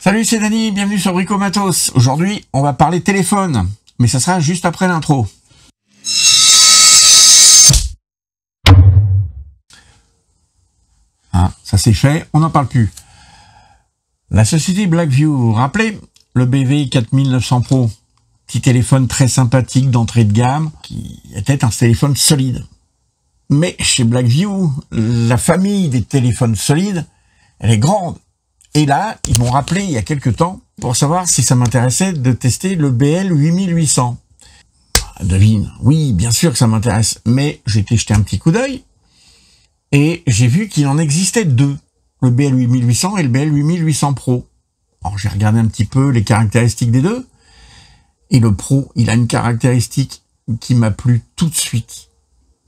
Salut, c'est Dany, bienvenue sur Brico Matos. Aujourd'hui, on va parler téléphone, mais ça sera juste après l'intro. Ah, ça c'est fait, on n'en parle plus. La société Blackview, vous vous rappelez le BV 4900 Pro, petit téléphone très sympathique d'entrée de gamme, qui était un téléphone solide. Mais chez Blackview, la famille des téléphones solides, elle est grande. Et là, ils m'ont rappelé il y a quelques temps pour savoir si ça m'intéressait de tester le BL 8800. Devine, oui, bien sûr que ça m'intéresse, mais j'ai été jeter un petit coup d'œil et j'ai vu qu'il en existait deux, le BL 8800 et le BL 8800 Pro. Alors j'ai regardé un petit peu les caractéristiques des deux et le Pro, il a une caractéristique qui m'a plu tout de suite.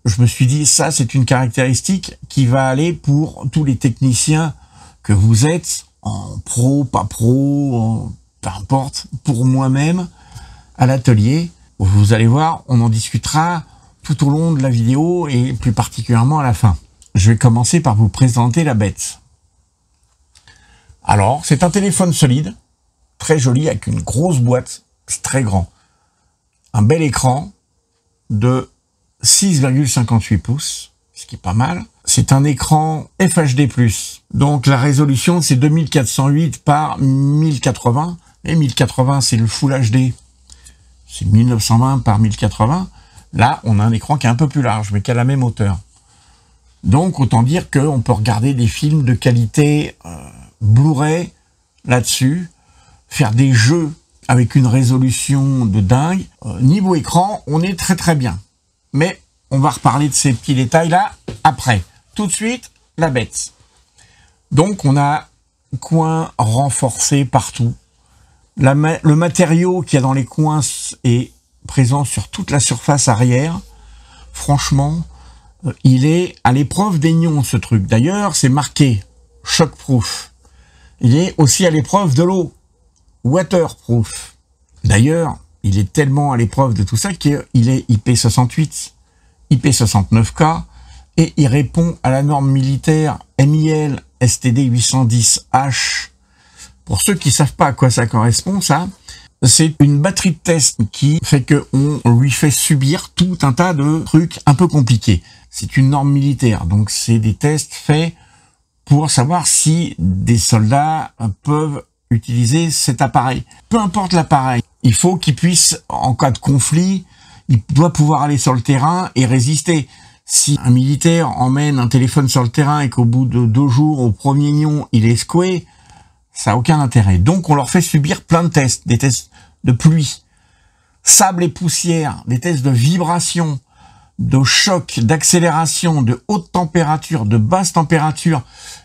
Je me suis dit, ça c'est une caractéristique qui va aller pour tous les techniciens que vous êtes, en pro, pas pro, peu importe, pour moi-même, à l'atelier. Vous allez voir, on en discutera tout au long de la vidéo et plus particulièrement à la fin. Je vais commencer par vous présenter la bête. Alors, c'est un téléphone solide, très joli, avec une grosse boîte, c'est très grand. Un bel écran de 6,58 pouces, ce qui est pas mal. C'est un écran FHD+. Donc la résolution, c'est 2408 par 1080. Et 1080, c'est le Full HD. C'est 1920 par 1080. Là, on a un écran qui est un peu plus large, mais qui a la même hauteur. Donc, autant dire qu'on peut regarder des films de qualité Blu-ray là-dessus, faire des jeux avec une résolution de dingue. Niveau écran, on est très très bien. Mais on va reparler de ces petits détails-là après. Tout de suite, la bête. Donc, on a coins renforcés partout. Le matériau qu'il y a dans les coins est présent sur toute la surface arrière. Franchement, il est à l'épreuve des nions, ce truc. D'ailleurs, c'est marqué shockproof. Il est aussi à l'épreuve de l'eau, waterproof. D'ailleurs, il est tellement à l'épreuve de tout ça qu'il est IP68, IP69K, et il répond à la norme militaire MIL STD 810H. Pour ceux qui ne savent pas à quoi ça correspond, ça, c'est une batterie de test qui fait qu'on lui fait subir tout un tas de trucs un peu compliqués. C'est une norme militaire, donc c'est des tests faits pour savoir si des soldats peuvent utiliser cet appareil. Peu importe l'appareil, il faut qu'il puisse, en cas de conflit, il doit pouvoir aller sur le terrain et résister. Si un militaire emmène un téléphone sur le terrain et qu'au bout de 2 jours, au premier nion, il est secoué, ça n'a aucun intérêt. Donc, on leur fait subir plein de tests. Des tests de pluie, sable et poussière, des tests de vibration, de choc, d'accélération, de haute température, de basse température,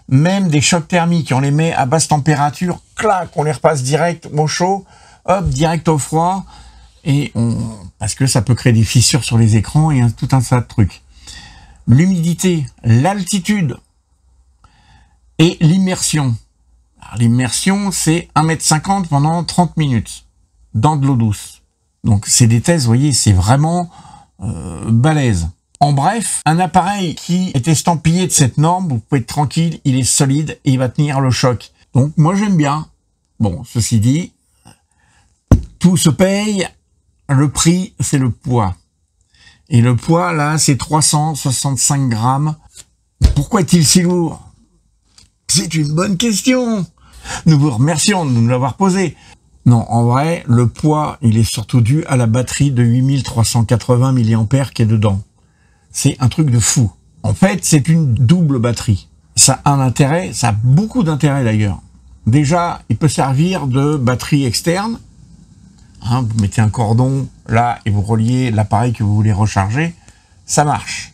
même des chocs thermiques. On les met à basse température, clac, on les repasse direct au chaud, hop, direct au froid, parce que ça peut créer des fissures sur les écrans et tout un tas de trucs. L'humidité, l'altitude et l'immersion. L'immersion, c'est 1,50 m pendant 30 minutes dans de l'eau douce. Donc, c'est des tests, vous voyez, c'est vraiment balèze. En bref, un appareil qui est estampillé de cette norme, vous pouvez être tranquille, il est solide et il va tenir le choc. Donc, moi, j'aime bien. Bon, ceci dit, tout se paye, le prix, c'est le poids. Et le poids, là, c'est 365 grammes. Pourquoi est-il si lourd? C'est une bonne question. Nous vous remercions de nous l'avoir posé. Non, en vrai, le poids, il est surtout dû à la batterie de 8380 mAh qui est dedans. C'est un truc de fou. En fait, c'est une double batterie. Ça a un intérêt, ça a beaucoup d'intérêt d'ailleurs. Déjà, il peut servir de batterie externe. Vous mettez un cordon là et vous reliez l'appareil que vous voulez recharger, ça marche.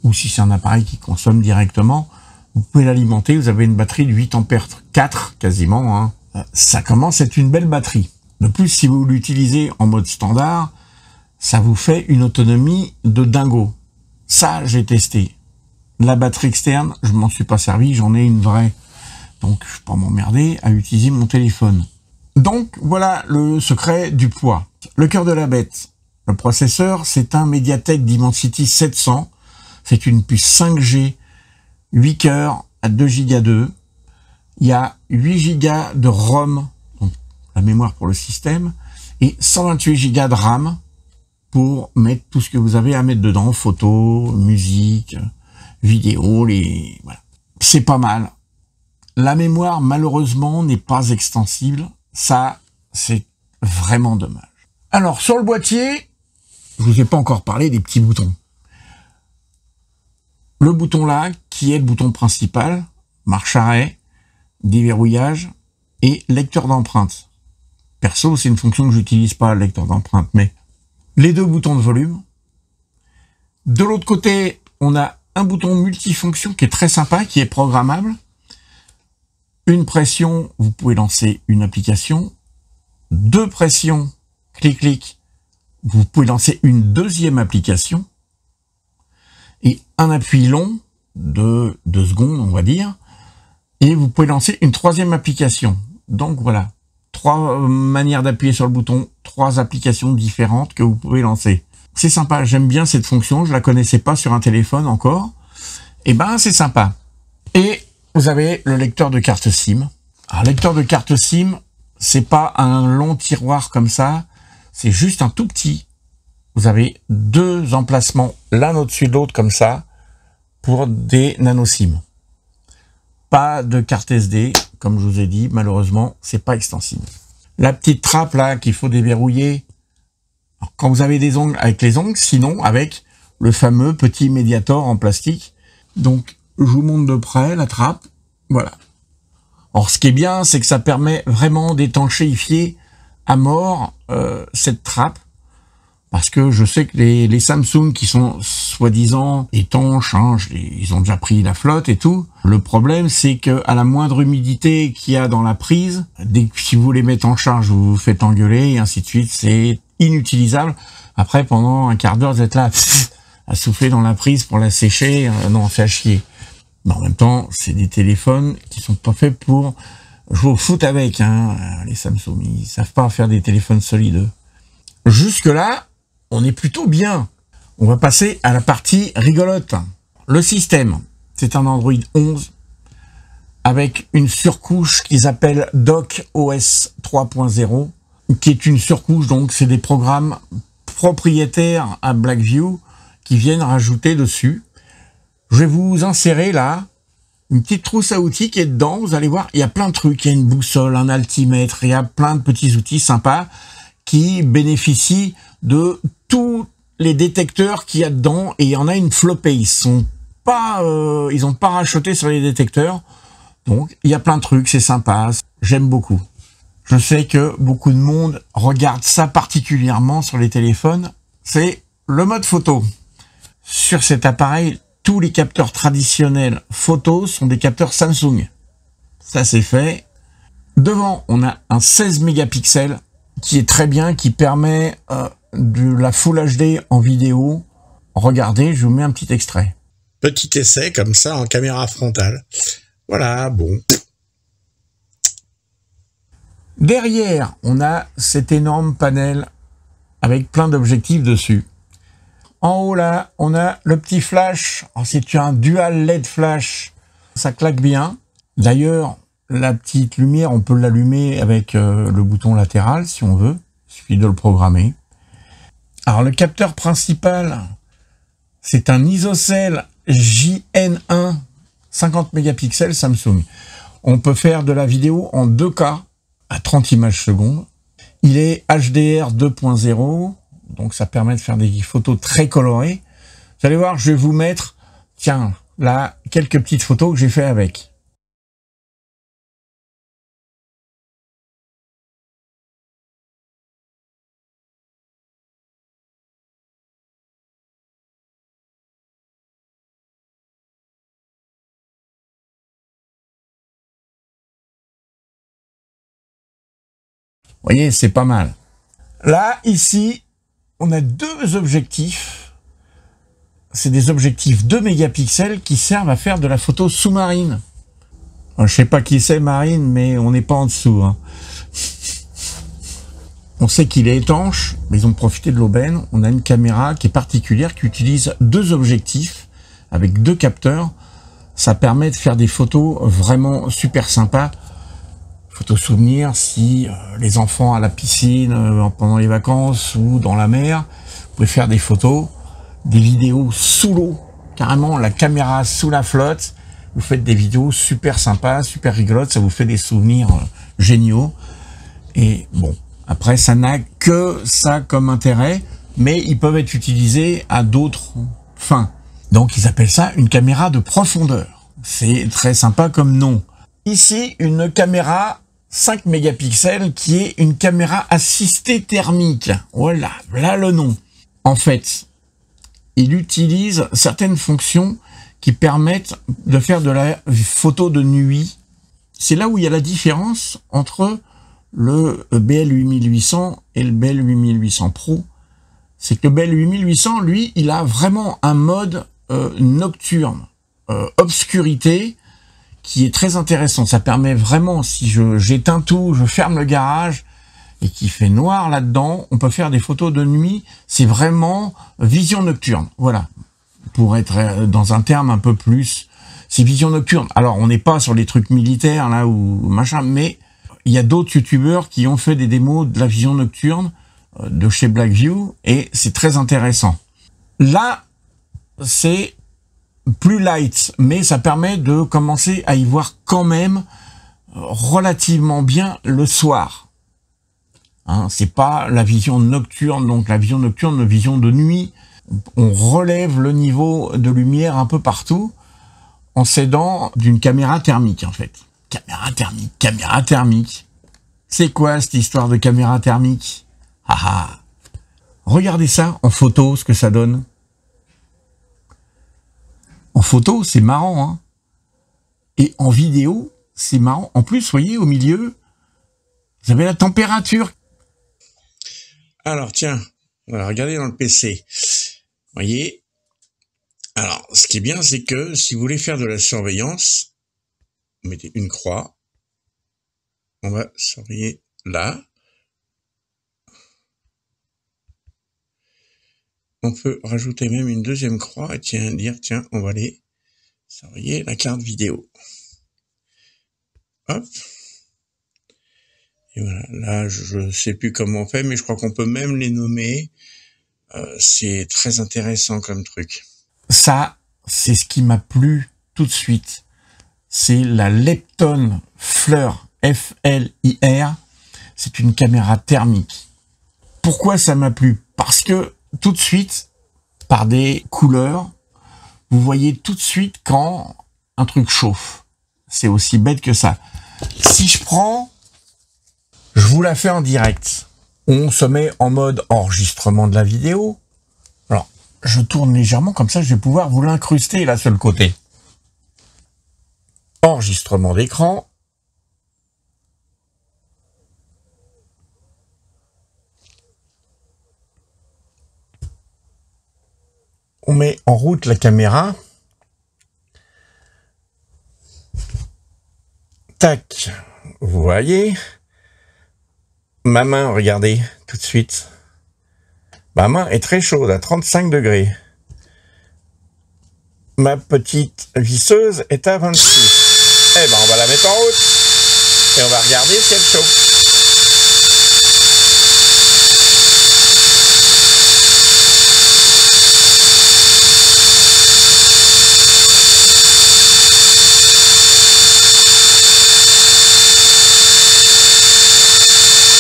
Ou si c'est un appareil qui consomme directement, vous pouvez l'alimenter, vous avez une batterie de 8 ampères 4 quasiment. Ça commence à être une belle batterie. De plus, si vous l'utilisez en mode standard, ça vous fait une autonomie de dingo. Ça, j'ai testé. La batterie externe, je m'en suis pas servi, j'en ai une vraie. Donc, je ne vais pas m'emmerder à utiliser mon téléphone. Donc, voilà le secret du poids. Le cœur de la bête. Le processeur, c'est un Mediatek Dimensity 700. C'est une puce 5G, 8 cœurs à 2 Go 2. Il y a 8 Go de ROM, donc la mémoire pour le système, et 128 Go de RAM pour mettre tout ce que vous avez à mettre dedans, photos, musique, vidéo, voilà. C'est pas mal. La mémoire, malheureusement, n'est pas extensible. Ça, c'est vraiment dommage. Alors, sur le boîtier, je vous ai pas encore parlé des petits boutons. Le bouton là, qui est le bouton principal, marche arrêt, déverrouillage et lecteur d'empreintes. Perso, c'est une fonction que j'utilise pas, le lecteur d'empreintes, mais les 2 boutons de volume. De l'autre côté, on a un bouton multifonction qui est très sympa, qui est programmable. Une pression, vous pouvez lancer une application. 2 pressions, clic-clic, vous pouvez lancer une deuxième application. Et un appui long de 2 secondes, on va dire. Et vous pouvez lancer une 3e application. Donc voilà, 3 manières d'appuyer sur le bouton, 3 applications différentes que vous pouvez lancer. C'est sympa, j'aime bien cette fonction, je la connaissais pas sur un téléphone encore. Et ben c'est sympa. Et vous avez le lecteur de carte SIM. Alors lecteur de carte SIM, c'est pas un long tiroir comme ça, c'est juste un tout petit. Vous avez 2 emplacements l'un au-dessus de l'autre comme ça pour des nano SIM. Pas de carte SD, comme je vous ai dit, malheureusement, c'est pas extensible. La petite trappe là qu'il faut déverrouiller quand vous avez des ongles, avec les ongles, sinon avec le fameux petit médiator en plastique. Donc je vous montre de près la trappe, voilà. Alors ce qui est bien, c'est que ça permet vraiment d'étanchéifier à mort cette trappe. Parce que je sais que les Samsung qui sont soi-disant étanches, hein, ils ont déjà pris la flotte et tout. Le problème, c'est que à la moindre humidité qu'il y a dans la prise, dès que si vous les mettez en charge, vous vous faites engueuler et ainsi de suite, c'est inutilisable. Après, pendant un quart d'heure, vous êtes là à souffler dans la prise pour la sécher. Non, c'est à chier. Mais en même temps, c'est des téléphones qui sont pas faits pour jouer au foot avec. Hein. Les Samsung, ils savent pas faire des téléphones solides. Jusque-là, on est plutôt bien. On va passer à la partie rigolote. Le système, c'est un Android 11 avec une surcouche qu'ils appellent Dock OS 3.0, qui est une surcouche, donc c'est des programmes propriétaires à Blackview qui viennent rajouter dessus. Je vais vous insérer là une petite trousse à outils qui est dedans. Vous allez voir, il y a plein de trucs. Il y a une boussole, un altimètre, il y a plein de petits outils sympas qui bénéficient de tous les détecteurs qu'il y a dedans, et il y en a une flopée. Ils ont pas racheté sur les détecteurs, donc il y a plein de trucs, c'est sympa, j'aime beaucoup. Je sais que beaucoup de monde regarde ça particulièrement sur les téléphones, c'est le mode photo. Sur cet appareil, tous les capteurs traditionnels photos sont des capteurs Samsung. Ça c'est fait. Devant, on a un 16 mégapixels qui est très bien, qui permet de la Full HD en vidéo. Regardez, je vous mets un petit extrait. Petit essai comme ça en caméra frontale. Voilà, bon. Derrière, on a cet énorme panel avec plein d'objectifs dessus. En haut là, on a le petit flash. C'est un dual LED flash. Ça claque bien. D'ailleurs, la petite lumière, on peut l'allumer avec le bouton latéral si on veut. Il suffit de le programmer. Alors le capteur principal, c'est un ISOCELL JN1 50 mégapixels Samsung. On peut faire de la vidéo en 2K à 30 images secondes. Il est HDR 2.0, donc ça permet de faire des photos très colorées. Vous allez voir, je vais vous mettre, tiens, là, quelques petites photos que j'ai fait avec. Vous voyez, c'est pas mal. Là, ici, on a 2 objectifs. C'est des objectifs 2 mégapixels qui servent à faire de la photo sous-marine. Je sais pas qui c'est, Marine, mais on n'est pas en dessous. Hein. On sait qu'il est étanche, mais ils ont profité de l'aubaine. On a une caméra qui est particulière, qui utilise 2 objectifs avec 2 capteurs. ça permet de faire des photos vraiment super sympas. Photos souvenirs, si les enfants à la piscine pendant les vacances ou dans la mer, vous pouvez faire des photos, des vidéos sous l'eau, carrément la caméra sous la flotte. Vous faites des vidéos super sympas, super rigolotes, ça vous fait des souvenirs géniaux. Et bon, après, ça n'a que ça comme intérêt, mais ils peuvent être utilisés à d'autres fins. Donc, ils appellent ça une caméra de profondeur. C'est très sympa comme nom. Ici, une caméra 5 mégapixels qui est une caméra assistée thermique. Voilà, voilà le nom. En fait, il utilise certaines fonctions qui permettent de faire de la photo de nuit. C'est là où il y a la différence entre le BL8800 et le BL8800 Pro. C'est que le BL8800, lui, il a vraiment un mode nocturne, obscurité, qui est très intéressant. Ça permet vraiment, si j'éteins tout, je ferme le garage, et qu'il fait noir là-dedans, on peut faire des photos de nuit. C'est vraiment vision nocturne. Voilà. Pour être dans un terme un peu plus, c'est vision nocturne. Alors, on n'est pas sur les trucs militaires, là, ou machin, mais il y a d'autres youtubeurs qui ont fait des démos de la vision nocturne de chez Blackview, et c'est très intéressant. Là, c'est plus light, mais ça permet de commencer à y voir quand même relativement bien le soir. Hein, c'est pas la vision nocturne, donc la vision nocturne, vision de nuit, on relève le niveau de lumière un peu partout en s'aidant d'une caméra thermique, en fait. Caméra thermique, caméra thermique. C'est quoi cette histoire de caméra thermique? Ah ah. Regardez ça en photo, ce que ça donne. En photo, c'est marrant, hein. Et en vidéo, c'est marrant. En plus, vous voyez, au milieu, vous avez la température. Alors, tiens, voilà, regardez dans le PC. Vous voyez? Alors, ce qui est bien, c'est que si vous voulez faire de la surveillance, vous mettez une croix. On va surveiller là. On peut rajouter même une deuxième croix et dire, tiens, on va aller surveiller la carte vidéo. Hop. Et voilà, là, je sais plus comment on fait, mais je crois qu'on peut même les nommer. C'est très intéressant comme truc. Ça, c'est ce qui m'a plu tout de suite. C'est la Lepton FLIR, F-L-I-R. C'est une caméra thermique. Pourquoi ça m'a plu? Parce que tout de suite, par des couleurs, vous voyez tout de suite quand un truc chauffe. C'est aussi bête que ça. Si je prends, je vous la fais en direct. On se met en mode enregistrement de la vidéo. Alors, je tourne légèrement, comme ça je vais pouvoir vous l'incruster là sur le côté. Enregistrement d'écran. On met en route la caméra. Tac, vous voyez. Ma main, regardez, tout de suite. Ma main est très chaude, à 35 degrés. Ma petite visseuse est à 26. Eh ben, on va la mettre en route. Et on va regarder si elle chauffe.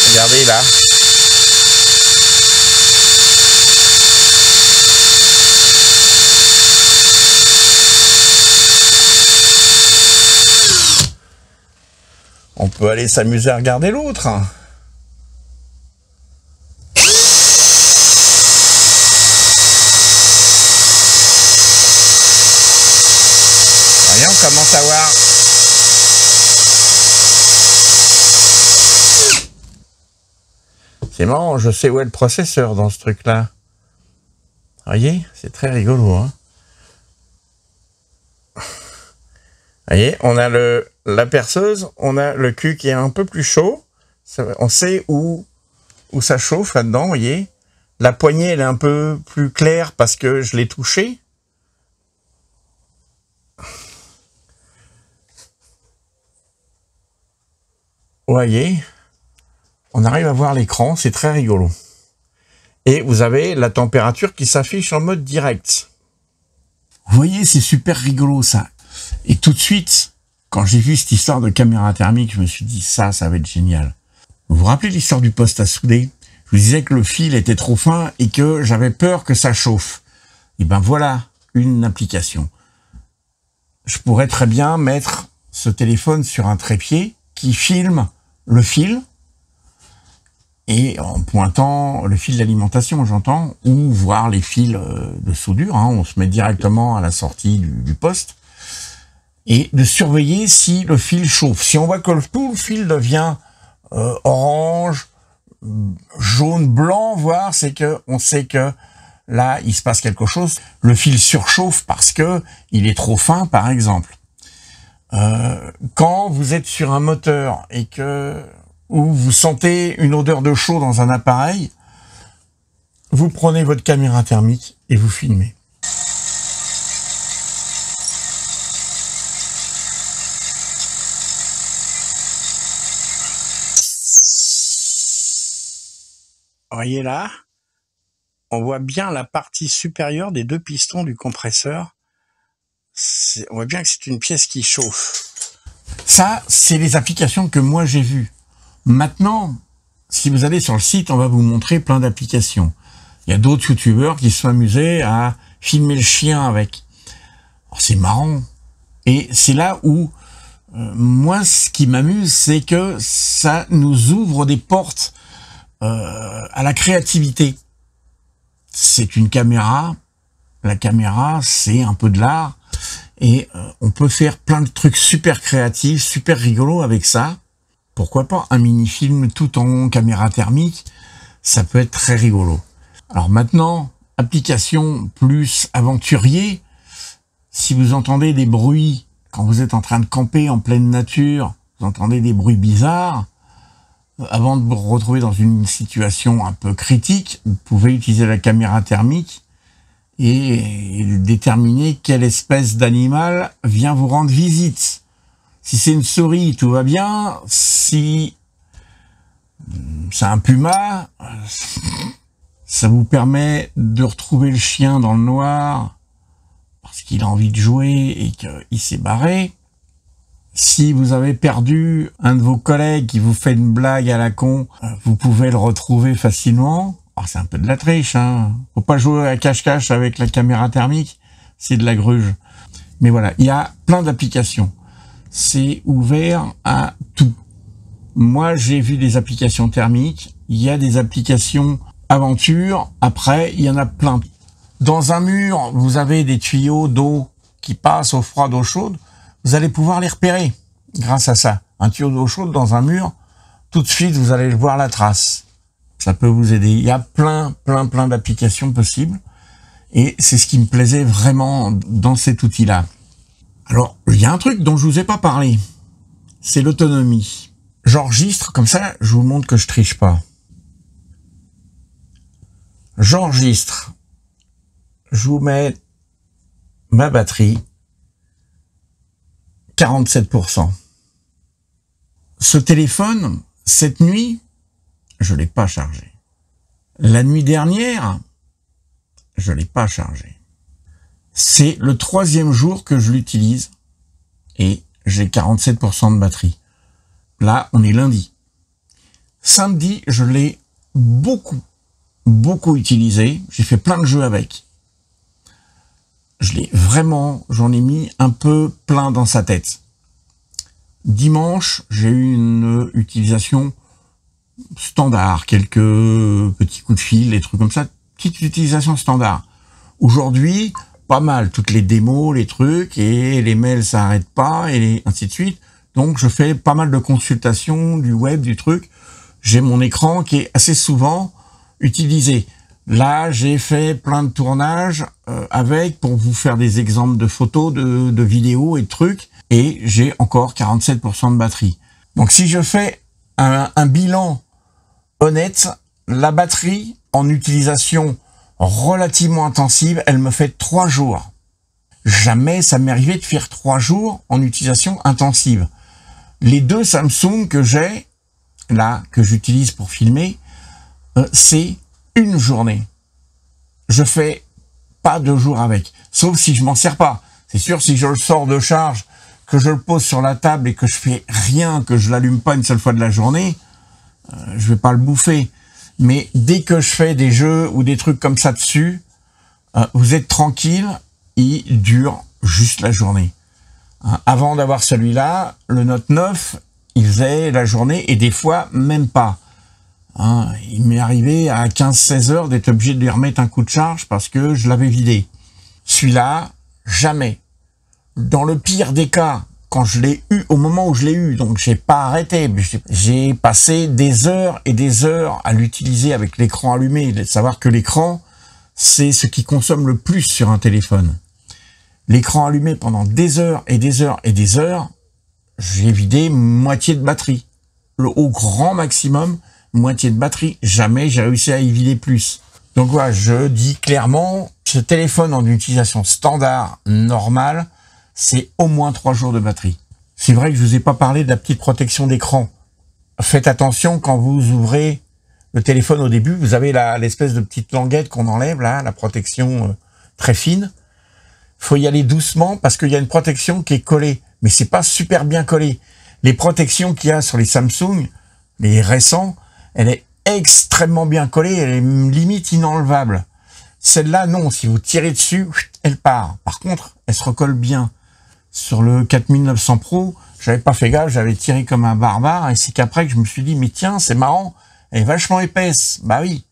Regardez là. On peut aller s'amuser à regarder l'autre. Voyez, on commence à voir. C'est marrant, je sais où est le processeur dans ce truc-là. Voyez, c'est très rigolo, hein. Voyez, on a la perceuse, on a le cul qui est un peu plus chaud. On sait où ça chauffe là-dedans, voyez. La poignée, elle est un peu plus claire parce que je l'ai touchée. voyez, on arrive à voir l'écran, c'est très rigolo. Et vous avez la température qui s'affiche en mode direct. Vous voyez, c'est super rigolo ça. Et tout de suite, quand j'ai vu cette histoire de caméra thermique, je me suis dit ça va être génial. Vous vous rappelez l'histoire du poste à souder? Je vous disais que le fil était trop fin et que j'avais peur que ça chauffe. Et ben voilà une application. Je pourrais très bien mettre ce téléphone sur un trépied qui filme le fil, et en pointant le fil d'alimentation, j'entends, ou voir les fils de soudure, hein, on se met directement à la sortie du poste, et de surveiller si le fil chauffe. Si on voit que tout le fil devient orange, jaune, blanc, voire, c'est que on sait que là, il se passe quelque chose. Le fil surchauffe parce que il est trop fin, par exemple. Quand vous êtes sur un moteur et que ou vous sentez une odeur de chaud dans un appareil, vous prenez votre caméra thermique et vous filmez. Vous voyez là, on voit bien la partie supérieure des deux pistons du compresseur. On voit bien que c'est une pièce qui chauffe. Ça, c'est les applications que moi j'ai vues. Maintenant, si vous allez sur le site, on va vous montrer plein d'applications. Il y a d'autres youtubeurs qui se sont amusés à filmer le chien avec. C'est marrant. Et c'est là où, moi, ce qui m'amuse, c'est que ça nous ouvre des portes à la créativité. C'est une caméra. La caméra, c'est un peu de l'art. Et on peut faire plein de trucs super créatifs, super rigolos avec ça. Pourquoi pas un mini-film tout en caméra thermique, ça peut être très rigolo. Alors maintenant, application plus aventurier, si vous entendez des bruits, quand vous êtes en train de camper en pleine nature, vous entendez des bruits bizarres, avant de vous retrouver dans une situation un peu critique, vous pouvez utiliser la caméra thermique et déterminer quelle espèce d'animal vient vous rendre visite. Si c'est une souris, tout va bien. Si c'est un puma, ça vous permet de retrouver le chien dans le noir parce qu'il a envie de jouer et qu'il s'est barré. Si vous avez perdu un de vos collègues qui vous fait une blague à la con, vous pouvez le retrouver facilement. Alors c'est un peu de la triche, hein. Faut pas jouer à cache-cache avec la caméra thermique, c'est de la gruge. Mais voilà, il y a plein d'applications. C'est ouvert à tout. Moi, j'ai vu des applications thermiques, il y a des applications aventure, après, il y en a plein. Dans un mur, vous avez des tuyaux d'eau qui passent au froid d'eau chaude, vous allez pouvoir les repérer grâce à ça. Un tuyau d'eau chaude dans un mur, tout de suite, vous allez voir la trace. Ça peut vous aider. Il y a plein d'applications possibles. Et c'est ce qui me plaisait vraiment dans cet outil-là. Alors, il y a un truc dont je vous ai pas parlé. C'est l'autonomie. J'enregistre, comme ça, je vous montre que je triche pas. J'enregistre. Je vous mets ma batterie. 47%. Ce téléphone, cette nuit, je l'ai pas chargé. La nuit dernière, je l'ai pas chargé. C'est le 3e jour que je l'utilise et j'ai 47% de batterie. Là, on est lundi. Samedi, je l'ai beaucoup utilisé. J'ai fait plein de jeux avec. J'en ai mis un peu plein dans sa tête. Dimanche, j'ai eu une utilisation standard, quelques petits coups de fil, des trucs comme ça, petite utilisation standard. Aujourd'hui, pas mal, toutes les démos, les trucs, et les mails s'arrêtent pas, et ainsi de suite. Donc, je fais pas mal de consultations du web, du truc. J'ai mon écran qui est assez souvent utilisé. Là, j'ai fait plein de tournages pour vous faire des exemples de photos, de vidéos et de trucs, et j'ai encore 47% de batterie. Donc, si je fais un bilan honnête, la batterie en utilisation relativement intensive, elle me fait 3 jours. Jamais ça m'est arrivé de faire 3 jours en utilisation intensive. Les 2 Samsung que j'ai, là, que j'utilise pour filmer, c'est une journée. Je fais pas 2 jours avec, sauf si je m'en sers pas. C'est sûr, si je le sors de charge, que je le pose sur la table et que je fais rien, que je l'allume pas une seule fois de la journée, je vais pas le bouffer. Mais dès que je fais des jeux ou des trucs comme ça dessus, vous êtes tranquille, il dure juste la journée. Avant d'avoir celui-là, le Note 9, il faisait la journée et des fois même pas. Il m'est arrivé à 15-16 heures d'être obligé de lui remettre un coup de charge parce que je l'avais vidé. Celui-là, jamais. Dans le pire des cas, quand je l'ai eu, au moment où je l'ai eu, donc j'ai pas arrêté, j'ai passé des heures et des heures à l'utiliser avec l'écran allumé. De savoir que l'écran, c'est ce qui consomme le plus sur un téléphone. L'écran allumé pendant des heures et des heures et des heures, j'ai vidé moitié de batterie. Au grand maximum, moitié de batterie. Jamais j'ai réussi à y vider plus. Donc voilà, je dis clairement, ce téléphone en utilisation standard, normale, c'est au moins 3 jours de batterie. C'est vrai que je vous ai pas parlé de la petite protection d'écran. Faites attention quand vous ouvrez le téléphone au début, vous avez l'espèce de petite languette qu'on enlève là, la protection très fine. Faut y aller doucement parce qu'il y a une protection qui est collée, mais c'est pas super bien collé. Les protections qu'il y a sur les Samsung, les récents, elle est extrêmement bien collée, elle est limite inenlevable. Celle-là, non, si vous tirez dessus, elle part. Par contre, elle se recolle bien. Sur le 4900 Pro, j'avais pas fait gaffe, j'avais tiré comme un barbare, et c'est qu'après que je me suis dit, mais tiens, c'est marrant, elle est vachement épaisse. Bah oui.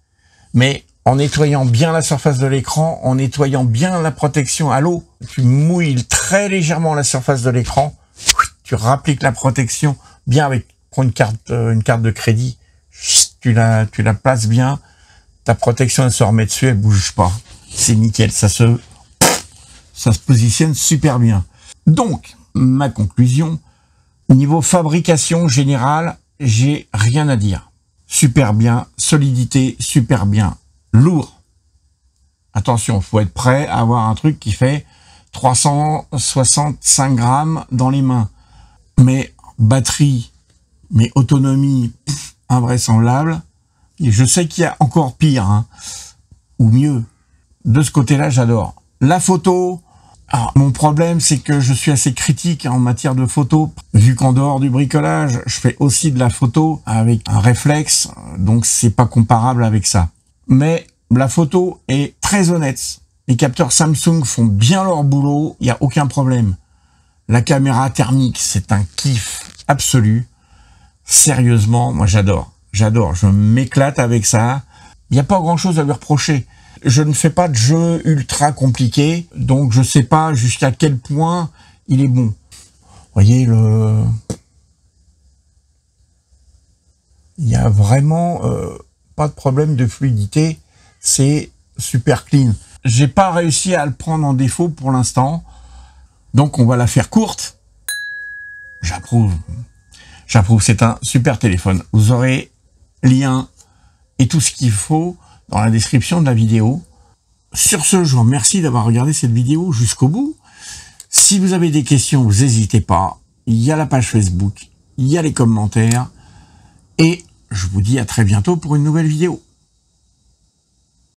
Mais en nettoyant bien la surface de l'écran, en nettoyant bien la protection à l'eau, tu mouilles très légèrement la surface de l'écran, tu rappliques la protection bien avec, prends une carte de crédit, tu la places bien, ta protection elle se remet dessus, elle bouge pas. C'est nickel, ça se positionne super bien. Donc, ma conclusion, niveau fabrication générale, j'ai rien à dire. Super bien, solidité, super bien, lourd. Attention, faut être prêt à avoir un truc qui fait 365 grammes dans les mains. Mais batterie, mais autonomie, invraisemblable. Et je sais qu'il y a encore pire, ou mieux. De ce côté-là, j'adore. La photo, alors, mon problème, c'est que je suis assez critique en matière de photo, vu qu'en dehors du bricolage, je fais aussi de la photo avec un réflexe, donc c'est pas comparable avec ça. Mais la photo est très honnête. Les capteurs Samsung font bien leur boulot, il n'y a aucun problème. La caméra thermique, c'est un kiff absolu. Sérieusement, moi j'adore. J'adore, je m'éclate avec ça. Il n'y a pas grand-chose à lui reprocher. Je ne fais pas de jeu ultra compliqué, donc je sais pas jusqu'à quel point il est bon. Vous voyez, il y a vraiment pas de problème de fluidité, c'est super clean. J'ai pas réussi à le prendre en défaut pour l'instant, donc on va la faire courte. J'approuve. J'approuve, c'est un super téléphone. Vous aurez lien et tout ce qu'il faut dans la description de la vidéo. Sur ce, je vous remercie d'avoir regardé cette vidéo jusqu'au bout. Si vous avez des questions, vous n'hésitez pas. Il y a la page Facebook, il y a les commentaires. Et je vous dis à très bientôt pour une nouvelle vidéo.